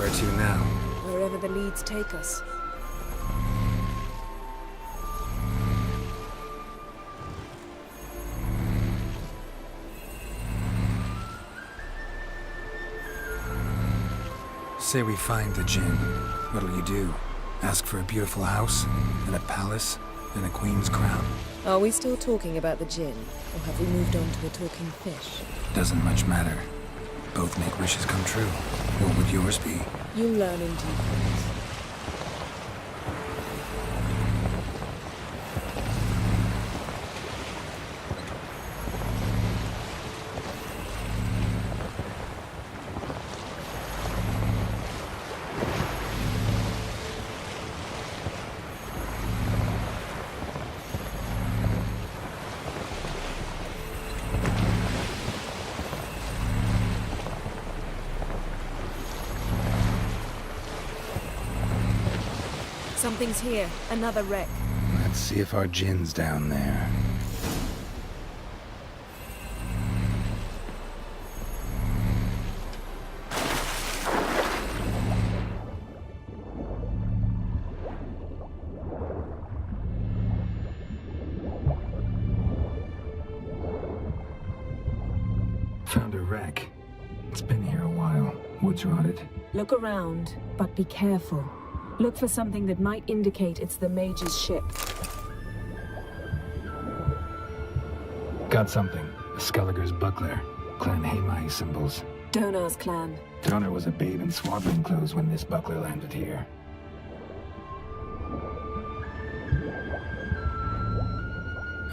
Where to now? Wherever the leads take us. Say we find the Jinn. What'll you do? Ask for a beautiful house? And a palace? And a queen's crown? Are we still talking about the Jinn? Or have we moved on to a talking fish? Doesn't much matter. Both make wishes come true. What would yours be? You'll learn in due course. Something's here. Another wreck. Let's see if our Jinn's down there. Found a wreck. It's been here a while. Wood's rotted. Look around, but be careful. Look for something that might indicate it's the mage's ship. Got something. A Skelliger's buckler. Clan Haemai symbols. Donar's clan. Donar was a babe in swaddling clothes when this buckler landed here.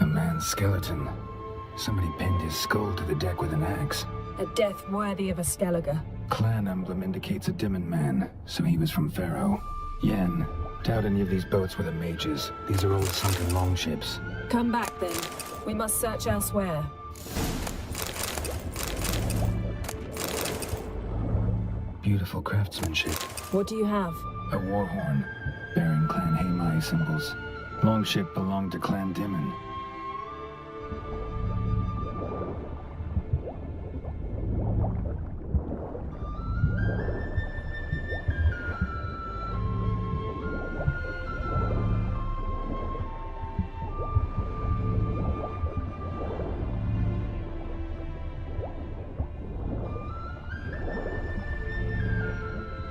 A man's skeleton. Somebody pinned his skull to the deck with an axe. A death worthy of a Skelliger. Clan emblem indicates a Dimmen man, so he was from Pharaoh. Yen, doubt any of these boats were the mages. These are old sunken longships. Come back then. We must search elsewhere. Beautiful craftsmanship. What do you have? A war horn, bearing Clan Haemai symbols. Longship belonged to Clan Dimmen.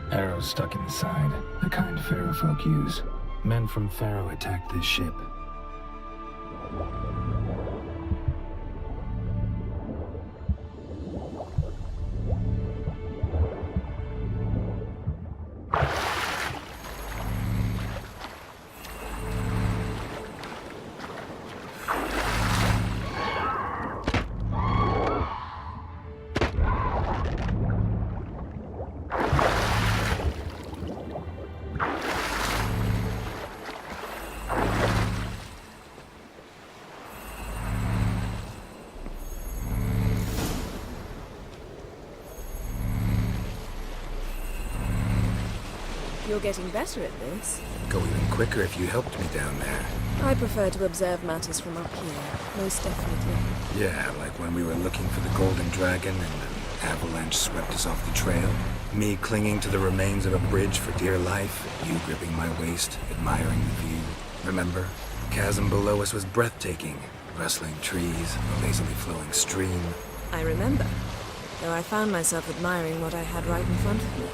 Arrows stuck in the side, the kind Pharaoh folk use. Men from Pharaoh attacked this ship. You're getting better at this. Go even quicker if you helped me down there. I prefer to observe matters from up here, most definitely. Yeah, like when we were looking for the Golden Dragon and an avalanche swept us off the trail. Me clinging to the remains of a bridge for dear life, you gripping my waist, admiring the view. Remember? The chasm below us was breathtaking. Rustling trees, a lazily flowing stream. I remember, though I found myself admiring what I had right in front of me.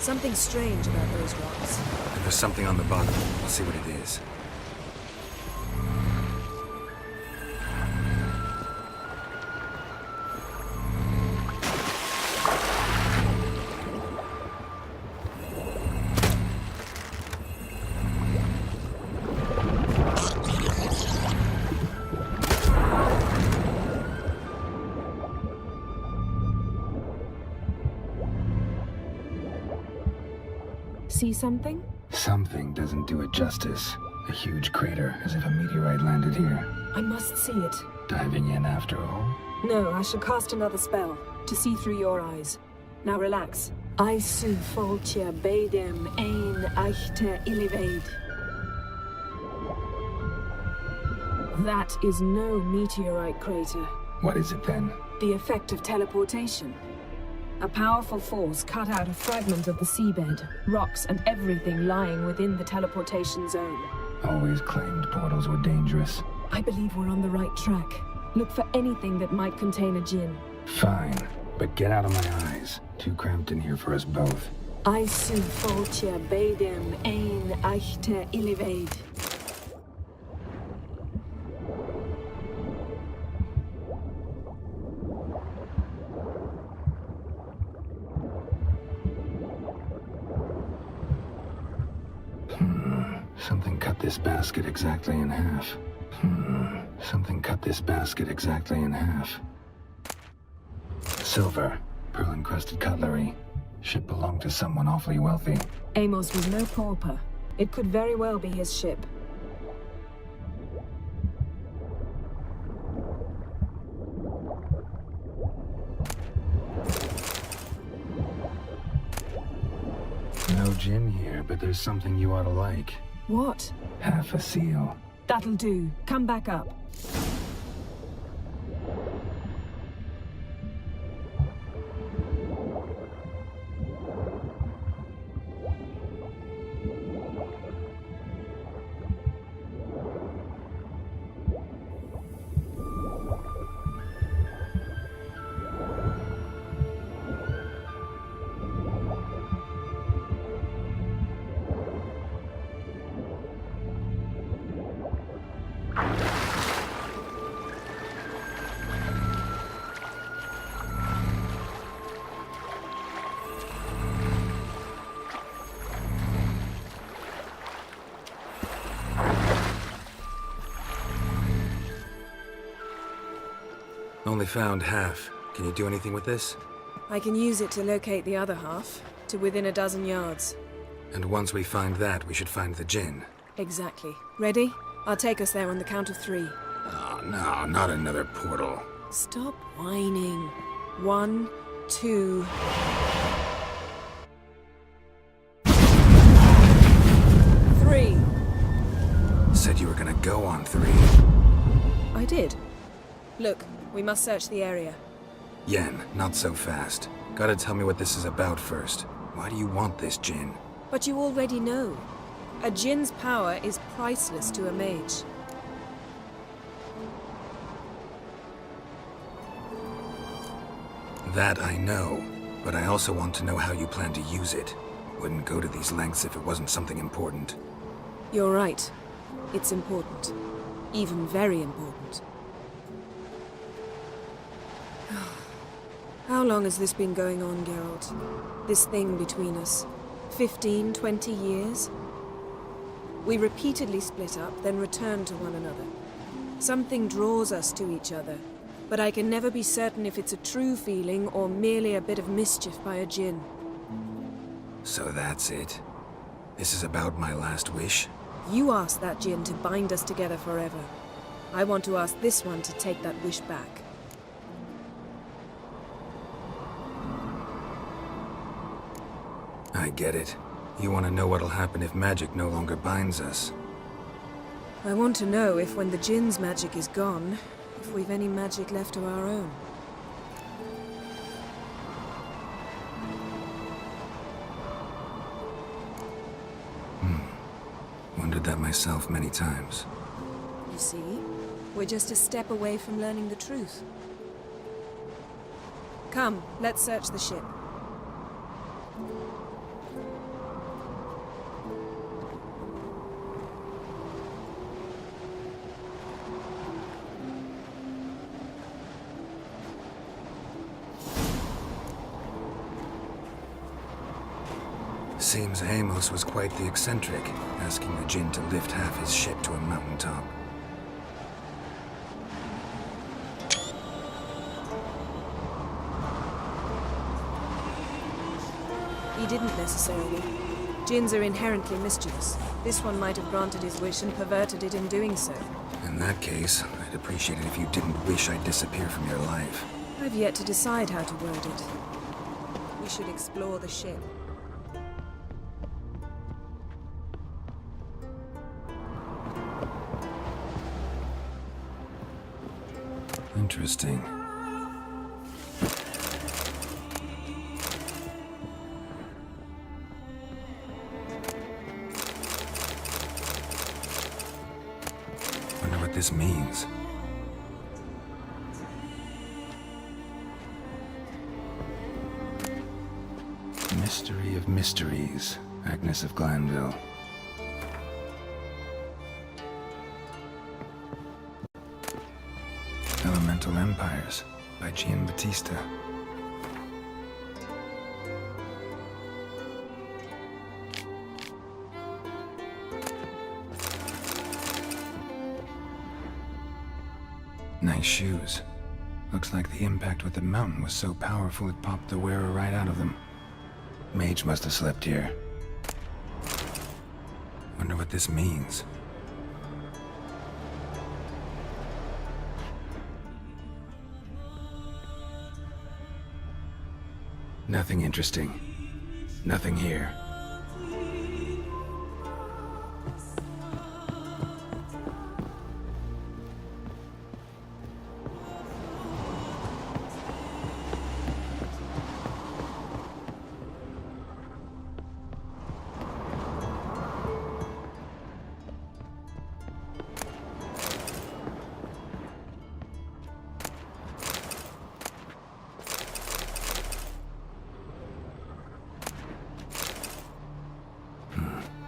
Something strange about those rocks. And there's something on the bottom. We'll see what it is. See something? Something doesn't do it justice. A huge crater, as if a meteorite landed here. I must see it. Diving in after all? No, I shall cast another spell, to see through your eyes. Now relax. Aisu Foltia Beidem Ein Eichte Illivaid. That is no meteorite crater. What is it then? The effect of teleportation. A powerful force cut out a fragment of the seabed, rocks and everything lying within the teleportation zone. Always claimed portals were dangerous. I believe we're on the right track. Look for anything that might contain a djinn. Fine, but get out of my eyes. Too cramped in here for us both. Aisu Foltia Beidem Ein Eichte Illivaid. Something cut this basket exactly in half. Something cut this basket exactly in half. Silver, pearl-encrusted cutlery. Ship belonged to someone awfully wealthy. Amos was no pauper. It could very well be his ship. No gin here, but there's something you ought to like. What? Half a seal. That'll do. Come back up. Only found half. Can you do anything with this? I can use it to locate the other half, to within a dozen yards. And once we find that, we should find the gin. Exactly. Ready? I'll take us there on the count of 3. Oh, no, not another portal. Stop whining. 1, 2... Three. Said you were gonna go on 3. I did. Look, we must search the area. Yen, not so fast. Gotta tell me what this is about first. Why do you want this gin? But you already know. A djinn's power is priceless to a mage. That I know, but I also want to know how you plan to use it. Wouldn't go to these lengths if it wasn't something important. You're right. It's important. Even very important. How long has this been going on, Geralt? This thing between us? 15, 20 years? We repeatedly split up, then returned to one another. Something draws us to each other, but I can never be certain if it's a true feeling or merely a bit of mischief by a djinn. So that's it. This is about my last wish? You asked that djinn to bind us together forever. I want to ask this one to take that wish back. I get it. You want to know what'll happen if magic no longer binds us. I want to know if when the djinn's magic is gone, if we've any magic left of our own. Wondered that myself many times. You see, we're just a step away from learning the truth. Come, let's search the ship. Seems Amos was quite the eccentric, asking the djinn to lift half his ship to a mountaintop. He didn't necessarily. Djinns are inherently mischievous. This one might have granted his wish and perverted it in doing so. In that case, I'd appreciate it if you didn't wish I'd disappear from your life. I've yet to decide how to word it. We should explore the ship. Interesting. Wonder what this means. Mystery of Mysteries, Agnes of Glanville. Elemental Empires by Giambattista. Nice shoes. Looks like the impact with the mountain was so powerful it popped the wearer right out of them. Mage must have slept here. Wonder what this means. Nothing interesting. Nothing here.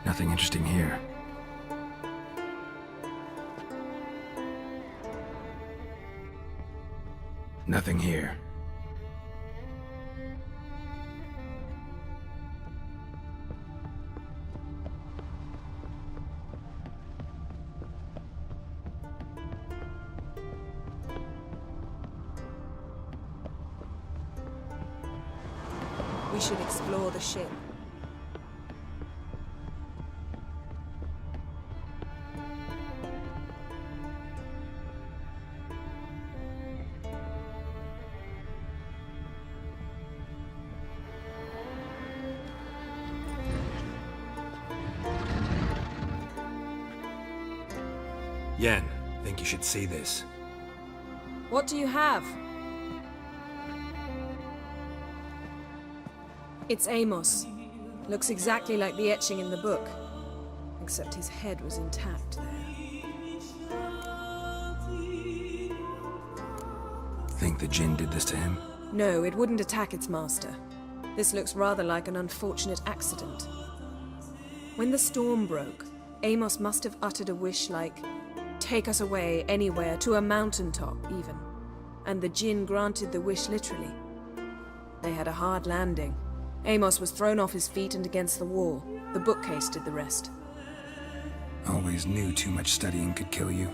Nothing interesting here. Nothing here. We should explore the ship. Yen, think you should see this. What do you have? It's Amos. Looks exactly like the etching in the book. Except his head was intact there. Think the Jinn did this to him? No, it wouldn't attack its master. This looks rather like an unfortunate accident. When the storm broke, Amos must have uttered a wish like, "Take us away, anywhere, to a mountaintop, even." And the Jinn granted the wish literally. They had a hard landing. Amos was thrown off his feet and against the wall. The bookcase did the rest. Always knew too much studying could kill you.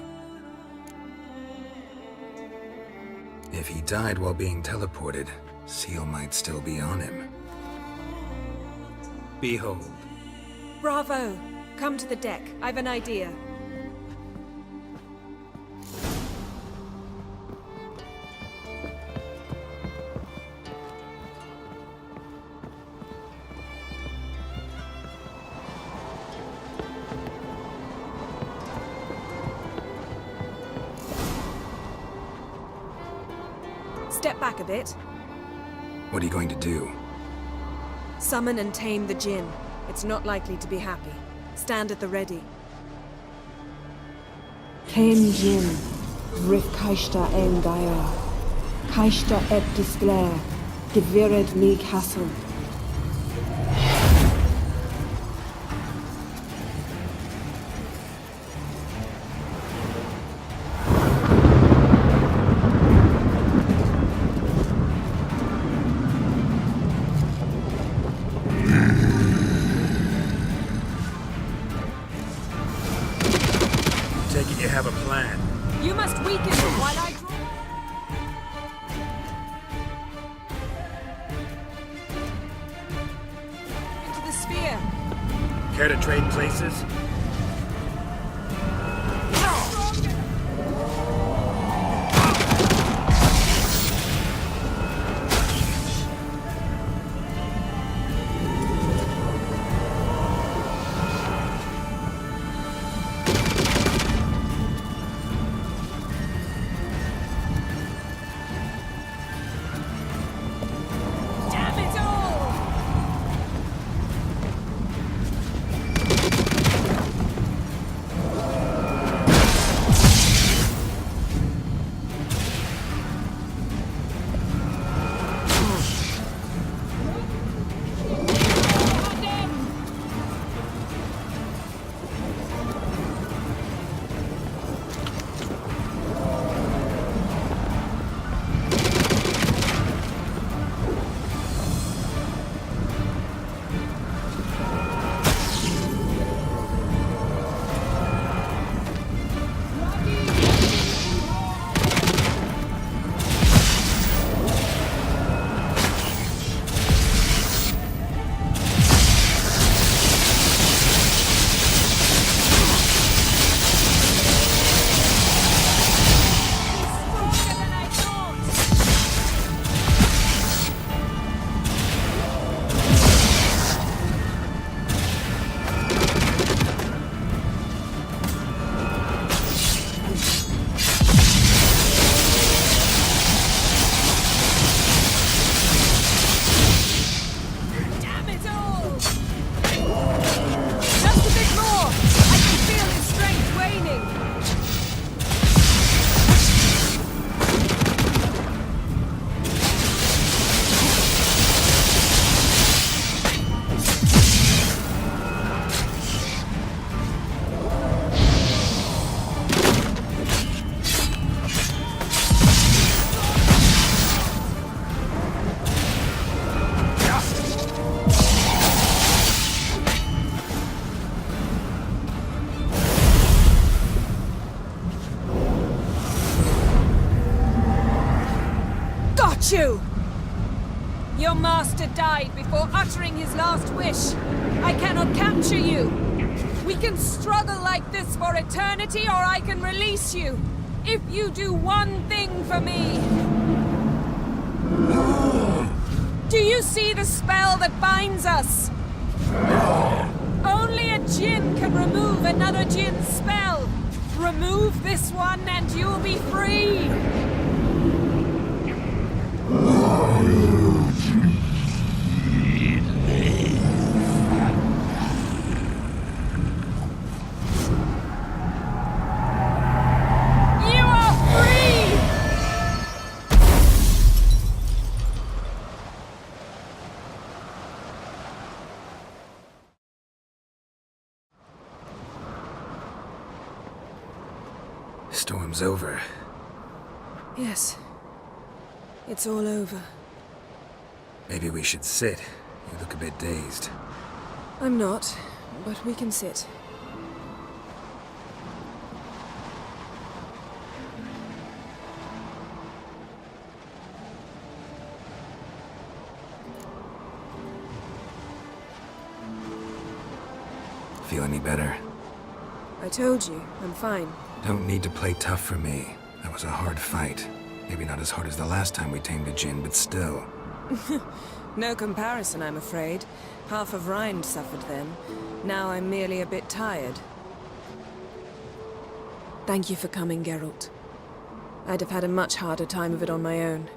If he died while being teleported, Seal might still be on him. Behold. Bravo! Come to the deck. I've an idea. Step back a bit. What are you going to do? Summon and tame the Jinn. It's not likely to be happy. Stand at the ready. Came Jin, Rif Kaishta en Gaia, Kaishta et Disglair, Gevired mi Castle. Take it you have a plan. You must weaken him while I draw. Into the sphere. Care to trade places? hate you! Your master died before uttering his last wish. I cannot capture you. We can struggle like this for eternity, or I can release you. If you do one thing for me. Do you see the spell that binds us? Only a djinn can remove another djinn's spell. Remove this one and you'll be free. You are free! Storm's over. Yes. It's all over. Maybe we should sit. You look a bit dazed. I'm not, but we can sit. Feel any better? I told you, I'm fine. Don't need to play tough for me. That was a hard fight. Maybe not as hard as the last time we tamed a djinn, but still. No comparison, I'm afraid. Half of Rind suffered then. Now I'm merely a bit tired. Thank you for coming, Geralt. I'd have had a much harder time of it on my own.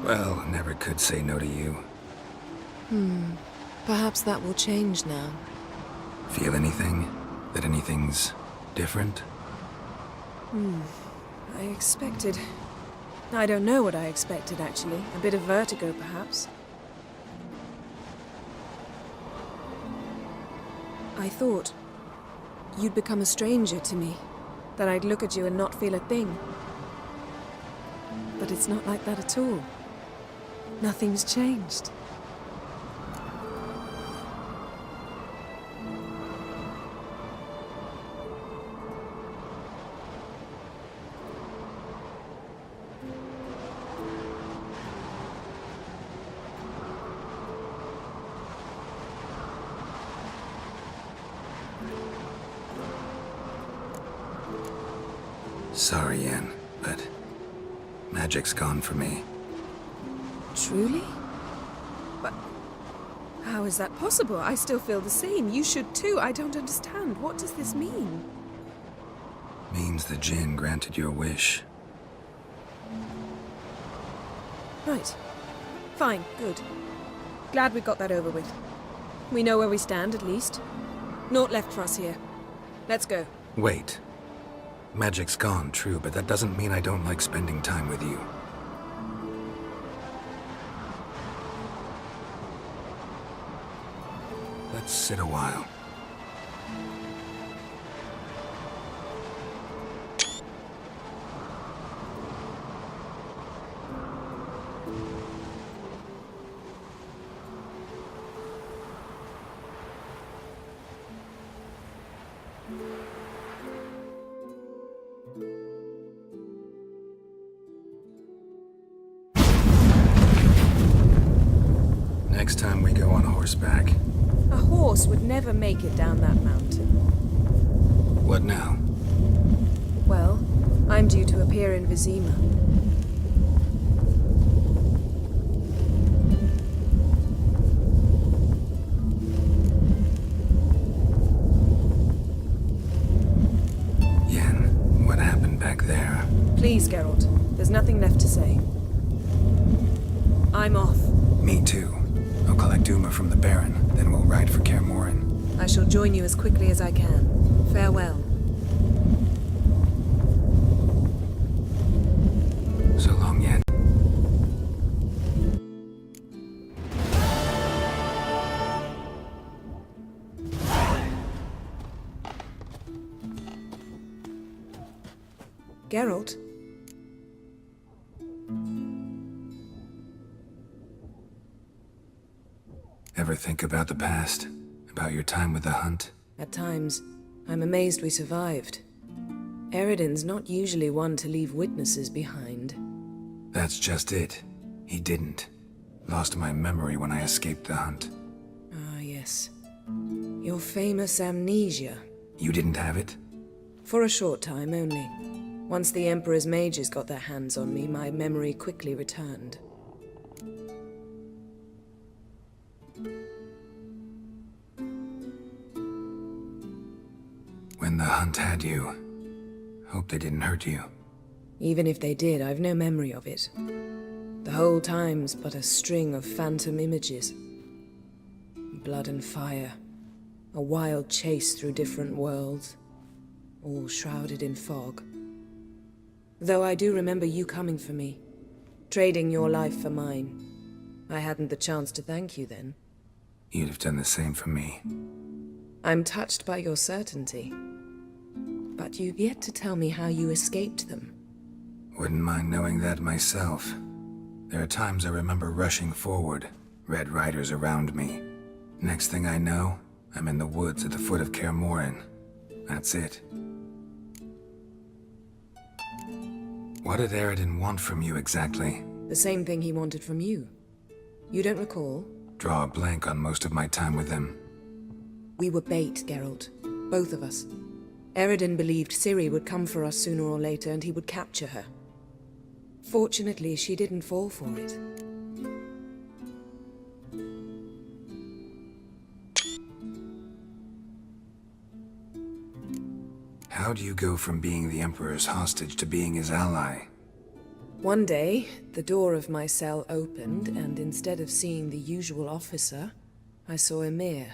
Well, never could say no to you. Perhaps that will change now. Feel anything? That anything's different? I expected... I don't know what I expected, actually. A bit of vertigo, perhaps. I thought you'd become a stranger to me. That I'd look at you and not feel a thing. But it's not like that at all. Nothing's changed. Sorry, Yen, but magic's gone for me. Truly? But how is that possible? I still feel the same. You should too. I don't understand. What does this mean? Means the djinn granted your wish. Right. Fine. Good. Glad we got that over with. We know where we stand, at least. Naught left for us here. Let's go. Wait. Magic's gone, true, but that doesn't mean I don't like spending time with you. Let's sit a while. Next time we go on horseback. A horse would never make it down that mountain. What now? Well, I'm due to appear in Vizima. Yen, what happened back there? Please, Geralt. There's nothing left to say. I'm off. Me too. I'll collect Uma from the Baron, then we'll ride for Kaer Morhen. I shall join you as quickly as I can. Farewell. So long, Yen. Geralt? Ever think about the past? About your time with the hunt? At times, I'm amazed we survived. Eridan's not usually one to leave witnesses behind. That's just it. He didn't. Lost my memory when I escaped the hunt. Ah, yes. Your famous amnesia. You didn't have it? For a short time only. Once the Emperor's mages got their hands on me, my memory quickly returned. When the hunt had you, hope they didn't hurt you. Even if they did, I've no memory of it. The whole time's but a string of phantom images. Blood and fire. A wild chase through different worlds. All shrouded in fog. Though I do remember you coming for me. Trading your life for mine. I hadn't the chance to thank you then. You'd have done the same for me. I'm touched by your certainty. But you've yet to tell me how you escaped them. Wouldn't mind knowing that myself. There are times I remember rushing forward, Red Riders around me. Next thing I know, I'm in the woods at the foot of Kaer Morhen. That's it. What did Eridan want from you exactly? The same thing he wanted from you. You don't recall? Draw a blank on most of my time with him. We were bait, Geralt. Both of us. Eridan believed Ciri would come for us sooner or later and he would capture her. Fortunately, she didn't fall for it. How do you go from being the Emperor's hostage to being his ally? One day, the door of my cell opened, and instead of seeing the usual officer, I saw Emhyr.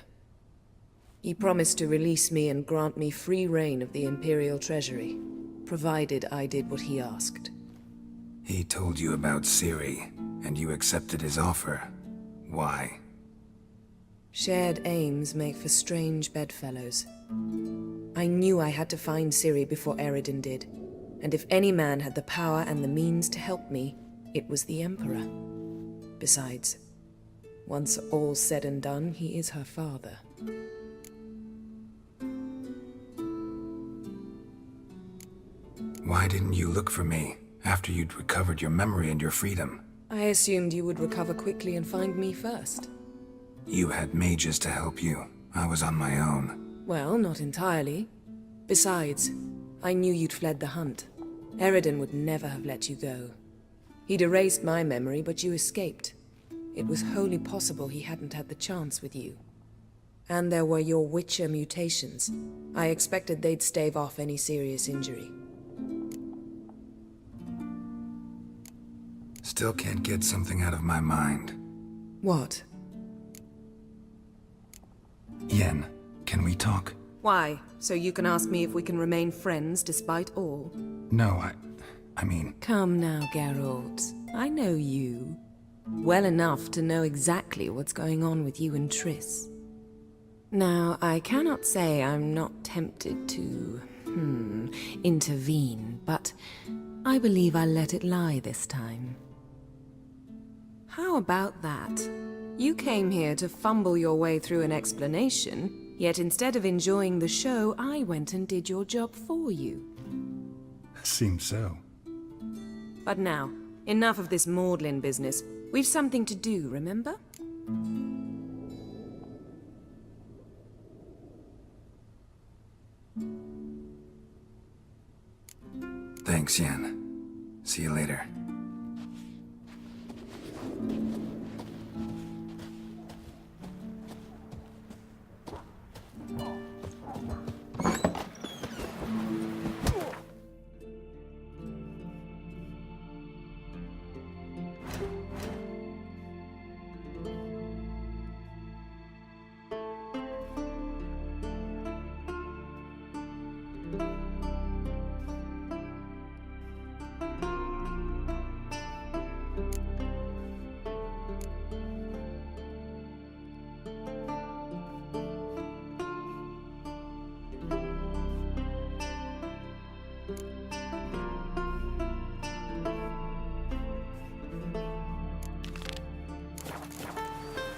He promised to release me and grant me free reign of the Imperial Treasury, provided I did what he asked. He told you about Ciri, and you accepted his offer. Why? Shared aims make for strange bedfellows. I knew I had to find Ciri before Eridan did, and if any man had the power and the means to help me, it was the Emperor. Besides, once all's said and done, he is her father. Why didn't you look for me after you'd recovered your memory and your freedom? I assumed you would recover quickly and find me first. You had mages to help you. I was on my own. Well, not entirely. Besides, I knew you'd fled the hunt. Eridan would never have let you go. He'd erased my memory, but you escaped. It was wholly possible he hadn't had the chance with you. And there were your Witcher mutations. I expected they'd stave off any serious injury. Still can't get something out of my mind. What? Yen, can we talk? Why? So you can ask me if we can remain friends despite all? No, I mean... Come now, Geralt. I know you. Well enough to know exactly what's going on with you and Triss. Now, I cannot say I'm not tempted to, intervene, but I believe I'll let it lie this time. How about that? You came here to fumble your way through an explanation, yet instead of enjoying the show, I went and did your job for you. Seems so. But now, enough of this maudlin business. We've something to do, remember? Thanks, Yen. See you later.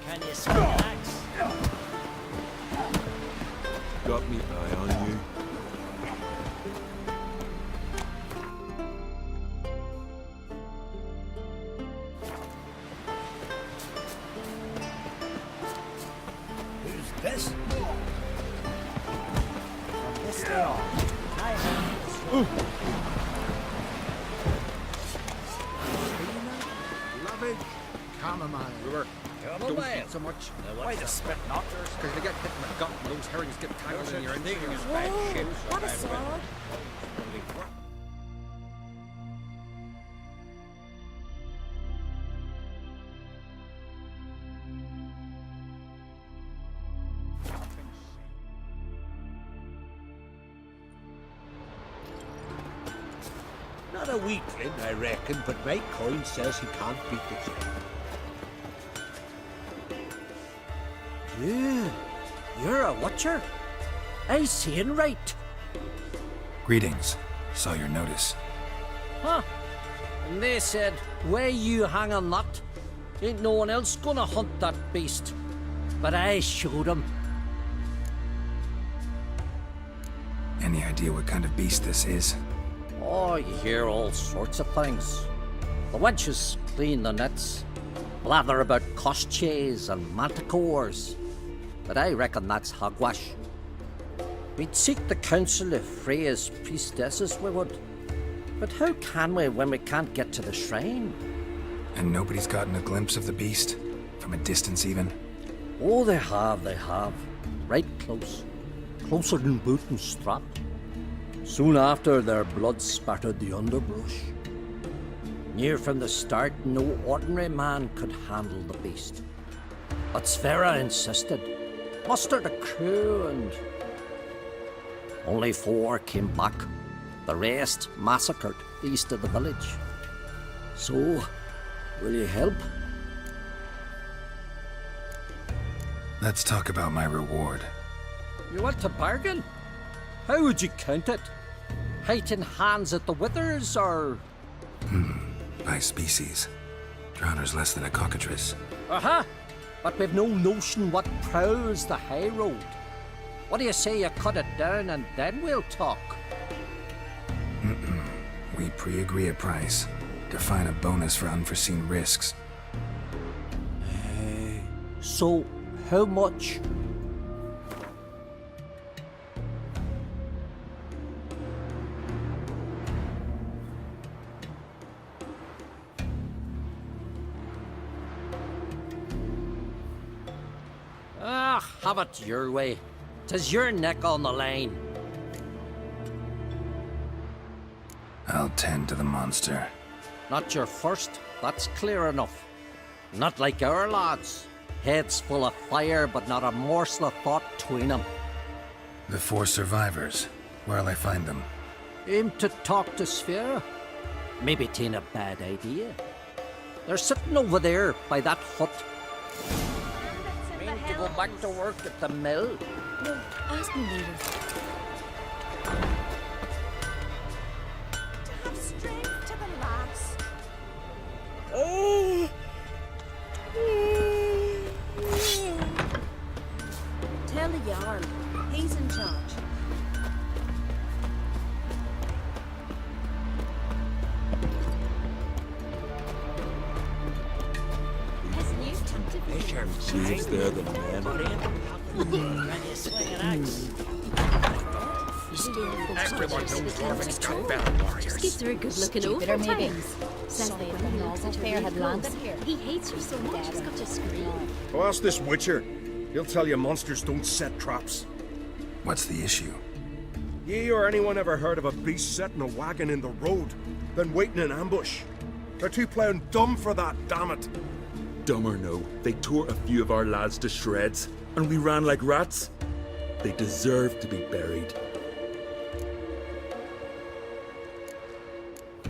Can you swing an axe? got me eye on you. Who's this? Yes, they are. Loving chamomile. River. Chamomile. Don't eat so much. Why the spit knockers? Because they get hit in the gut and those herrings get tangled in your intestines. What a sword! Not a weakling, I reckon, but my coin says he can't beat the king. You're a watcher? I seeing right. Greetings. Saw your notice. Huh? And they said, where you hang on that? Ain't no one else gonna hunt that beast. But I showed him. Any idea what kind of beast this is? Oh, you hear all sorts of things. The wenches clean the nets, blather about koshches and manticores. But I reckon that's hogwash. We'd seek the counsel of Freya's priestesses, we would. But how can we when we can't get to the shrine? And nobody's gotten a glimpse of the beast? From a distance even? Oh, they have. Right close. Closer than boot and strap. Soon after, their blood spattered the underbrush. Near from the start, no ordinary man could handle the beast. But Sverre insisted. Mustered a crew and... Only 4 came back. The rest massacred east of the village. So, will you help? Let's talk about my reward. You want to bargain? How would you count it? Height in hands at the withers, or...? By species. Drowner's less than a cockatrice. Aha! But we've no notion what prowls the high road. What do you say you cut it down and then we'll talk? We pre-agree a price. Define a bonus for unforeseen risks. So, how much? Have it your way. 'Tis your neck on the line. I'll tend to the monster. Not your first, that's clear enough. Not like our lads. Heads full of fire, but not a morsel of thought between them. The 4 survivors. Where'll I find them? Aim to talk to Sverre? Maybe 'tain't a bad idea. They're sitting over there by that hut. Mean to go back to work at the mill? No, ask me later. Have strength to the last. Tell the Jarl. He's in charge. His new tactic. She's there, the man. Everyone knows Larvik's got better warriors. Kids are good looking Stupid, or over maybe. times. Says Sorry, that but when no, he that fair had landed here. He hates her so much he's got to scream. Go ask this Witcher. He'll tell you monsters don't set traps. What's the issue? Ye or anyone ever heard of a beast setting a wagon in the road, then waiting in ambush? They're too plowing dumb for that, damn it. Dumb or no, they tore a few of our lads to shreds, and we ran like rats. They deserve to be buried.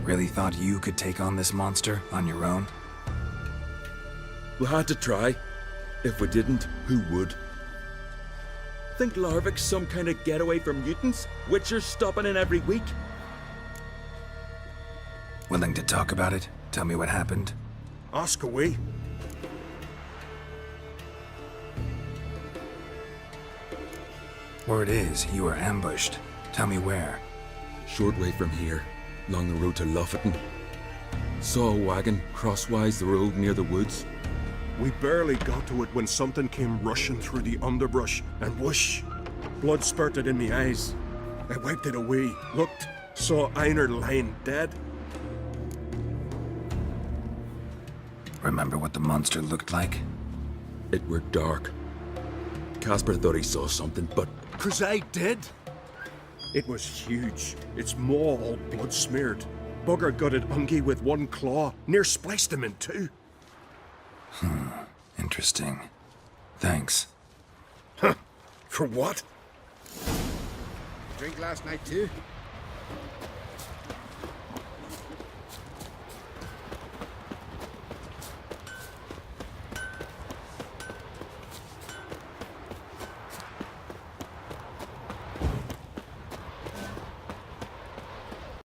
Really thought you could take on this monster on your own? We had to try. If we didn't, who would? Think Larvik's some kind of getaway for mutants? Witchers stopping in every week? Willing to talk about it? Tell me what happened? Ask away. Word is, you were ambushed. Tell me where. Short way from here, along the road to Lofferton. Saw a wagon crosswise the road near the woods. We barely got to it when something came rushing through the underbrush, and whoosh! Blood spurted in me eyes. I wiped it away, looked, saw Einar lying dead. Remember what the monster looked like? It were dark. Casper thought he saw something, but 'Cause I did. It was huge, its maw all blood smeared. Bugger gutted Ungi with one claw, near spliced him in two. Interesting. Thanks. For what? Drink last night too?